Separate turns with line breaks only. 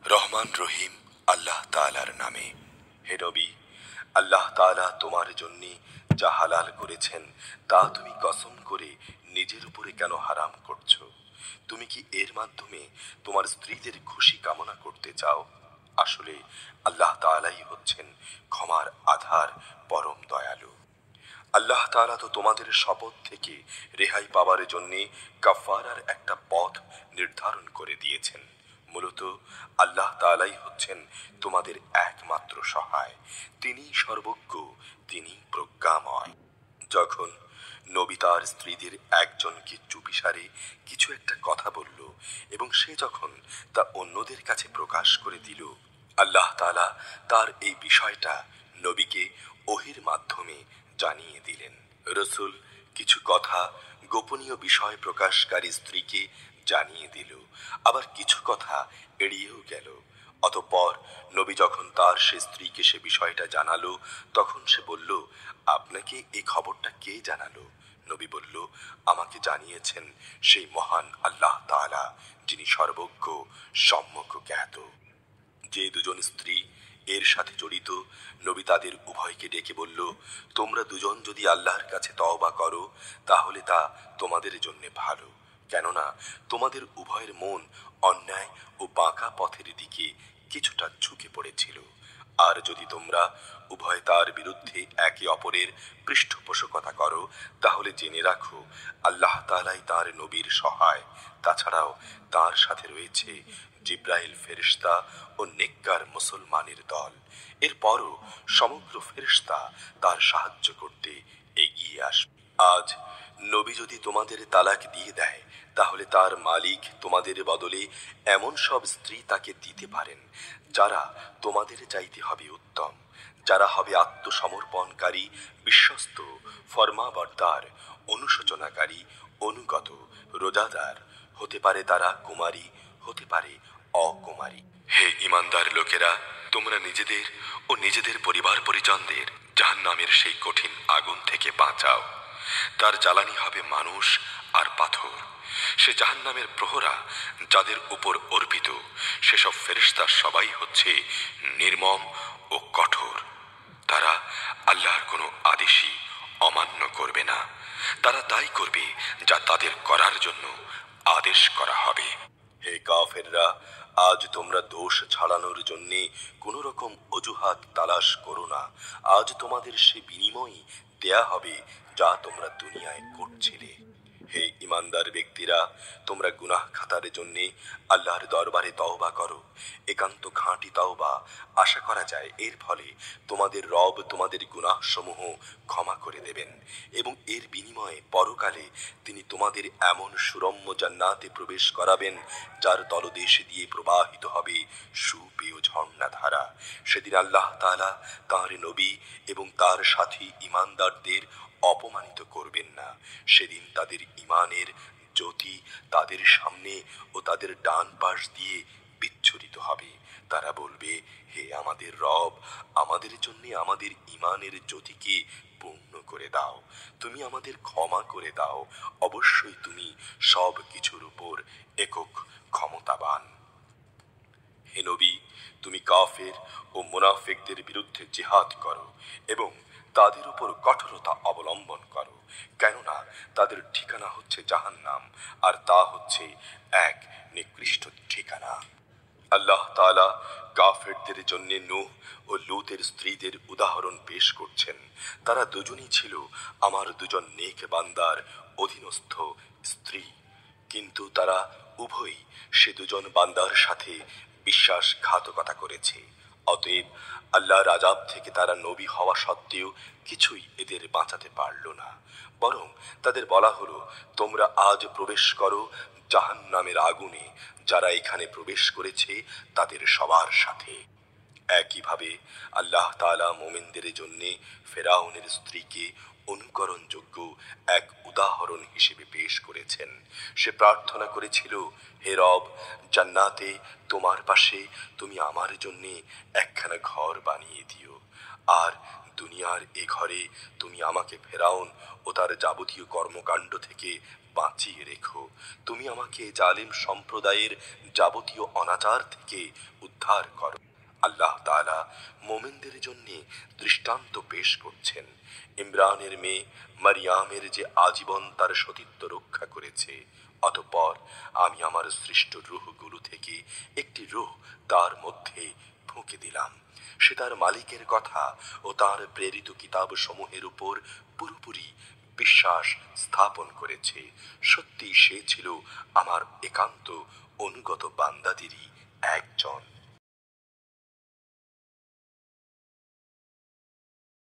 রহমান রহিম আল্লাহ তাআলার নামে। হে নবী, আল্লাহ তাআলা তোমার জন্য যা হালাল করেছেন তা তুমি কসম করে নিজের উপরে কেন হারাম করছো? তুমি কি এর মাধ্যমে তোমার স্ত্রীদের খুশি কামনা করতে চাও? আসলে আল্লাহ তাআলাই হচ্ছেন ক্ষমার আধার, পরম দয়ালু। আল্লাহ তাআলা তো তোমাদের শপথ থেকে রেহাই পাওয়ার জন্যে কাফারার একটা পথ নির্ধারণ করে দিয়েছেন। মূলত আল্লাহ তাআলাই হচ্ছেন তোমাদের একমাত্র সহায়। তিনি সর্বজ্ঞ, তিনি প্রজ্ঞাময়। যখন নবী তার স্ত্রীদের একজনকে চুপিসারে কিছু একটা কথা বলল এবং সে যখন তা অন্যদের কাছে প্রকাশ করে দিল, আল্লাহ তাআলা তার এই বিষয়টা নবীকে ওহীর মাধ্যমে জানিয়ে দিলেন। রসূল কিছু কথা গোপনীয় বিষয় প্রকাশকারী স্ত্রীকে জানিয়ে দিল, আবার কিছু কথা এড়িয়েও গেল। অতঃপর নবী যখন তার সে স্ত্রীকে সে বিষয়টা জানালো, তখন সে বলল, আপনাকে এই খবরটা কে জানালো? নবী বলল, আমাকে জানিয়েছেন সেই মহান আল্লাহ তাআলা, যিনি সর্বজ্ঞ, সম্যক জ্ঞাত। যে দুজন স্ত্রী এর সাথে জড়িত, নবী তাদের উভয়কে ডেকে বলল, তোমরা দুজন যদি আল্লাহর কাছে তওবা করো তাহলে তা তোমাদের জন্য ভালো, কেননা তোমাদের উভয়ের মন অন্যায় ও বাঁকা পথের দিকে কিছুটা ঝুঁকে পড়েছিল। আর যদি তোমরা উভয় তার বিরুদ্ধে একে অপরের পৃষ্ঠপোষকতা করো তাহলে জেনে রাখো আল্লাহ তাআলাই তার নবীর সহায়। তাছাড়াও তার সাথে রয়েছে জিব্রাইল ফেরেশতা ও নেককার মুসলমানের দল। এরপরও সমগ্র ফেরেশতা তার সাহায্য করতে এগিয়ে আসবে। আজ নবী যদি তোমাদের তালাক দিয়ে দেয় তাহলে তার মালিক তোমাদের বদলে এমন সব স্ত্রী তাকে দিতে পারেন যারা তোমাদের চাইতে হবে উত্তম, যারা হবে আত্মসমর্পণকারী, বিশ্বস্ত, ফরমাবরদার, অনুশোচনাকারী, অনুগত, রোজাদার। হতে পারে তারা কুমারী, হতে পারে অকুমারী। হে ঈমানদার লোকেরা, তোমরা নিজেদের ও নিজেদের পরিবার পরিজনদের জাহান্নামের সেই কঠিন আগুন থেকে বাঁচাও। তার জ্বালানি হবে মানুষ আর পাথর। সে জাহান্নামের প্রহরা যাদের উপর অর্পিত, সেসব ফেরেশতা সবাই হচ্ছে নির্মম ও কঠোর। তারা আল্লাহর কোনো আদেশই অমান্য করবে না। তারা তাই করবে যা তাদের করার জন্য আদেশ করা হবে। হে কাফেররা, আজ তোমরা দোষ ছাড়ানোর জন্যে কোন রকম অজুহাত তালাশ করো না। আজ তোমাদের সে বিনিময় দেয়া হবে যা তোমরা দুনিয়ায় করছিলে। হে ইমানদার ব্যক্তিরা, তোমরা গুনাহ খাতার জন্যে আল্লাহর দরবারে তওবা করো। একান্ত খাঁটি তওবা। আশা করা যায় এর ফলে তোমাদের রব তোমাদের গুনাহ সমূহ ক্ষমা করে দেবেন এবং এর বিনিময়ে পরকালে তিনি তোমাদের এমন সুরম্য জান্নাতে প্রবেশ করাবেন যার তলদেশ দিয়ে প্রবাহিত হবে সুপেয় ঝর্ণাধারা। সেদিন আল্লাহ তাআলা তাঁর নবী এবং তার সাথী ঈমানদারদের অপমানিত করবেন না। সেদিন তাদের ঈমানের জ্যোতি তাদের সামনে ও তাদের ডান পাশ দিয়ে বিচ্ছুরিত হবে। তারা বলবে, হে আমাদের রব, আমাদের জন্য আমাদের ঈমানের জ্যোতিকে পূর্ণ করে দাও। তুমি আমাদের ক্ষমা করে দাও। অবশ্যই তুমি সব কিছুর উপর একক ক্ষমতাবান। হে নবী, তুমি কাফের ও মুনাফিকদের বিরুদ্ধে জিহাদ করো এবং তাদের উপর কঠোরতা অবলম্বন করো, কেননা তাদের ঠিকানা হচ্ছে জাহান্নাম, আর তা হচ্ছে এক নিকৃষ্ট ঠিকানা। আল্লাহ তাআলা কাফেরদের জন্য নূহ ও লূতের স্ত্রীদের উদাহরণ পেশ করছেন। তারা দুজনই ছিল আমার দুজন নেক বান্দার অধীনস্থ স্ত্রী, কিন্তু তারা উভয়ই সে দুজন বান্দার সাথে বিশ্বাসঘাতকতা করেছে। অতএব আল্লাহর আযাব থেকে তারা নবী হওয়া সত্ত্বেও কিছুই এদের বাঁচাতে পারল না। বরং তাদের বলা হলো, তোমরা আজ প্রবেশ করো জাহান্নামের আগুনে। যারা এখানে প্রবেশ করেছে তাদের সবার সাথে। একইভাবে আল্লাহ তাআলা মুমিনদের জন্যে ফেরাউনের স্ত্রীকে অনুকরণযোগ্য এক উদাহরণ হিসেবে পেশ করেছেন। সে প্রার্থনা করেছিল, হে রব, জান্নাতে তোমার পাশে তুমি আমার জন্যে একখানা ঘর বানিয়ে দিও, আর দুনিয়ার এ ঘরে তুমি আমাকে ফেরাউন ও তার যাবতীয় কর্মকাণ্ড থেকে বাঁচিয়ে রেখো। তুমি আমাকে জালিম সম্প্রদায়ের যাবতীয় অনাচার থেকে উদ্ধার করো। আল্লাহ তাআলা মোমেনদের জন্য দৃষ্টান্ত পেশ করছেন। ইমরানের মেয়ে মারিয়ামের যে আজীবন তার সতীত্ব রক্ষা করেছে, অতঃপর আমি আমার সৃষ্ট রূহগুলো থেকে একটি রূহ তার মধ্যে ফুঁকে দিলাম। সে তার মালিকের কথা ও তার প্রেরিত কিতাব সমূহের উপর পুরোপুরি বিশ্বাস স্থাপন করেছে। সত্যি সে ছিল আমার একান্ত অনুগত বান্দাদেরই একজন।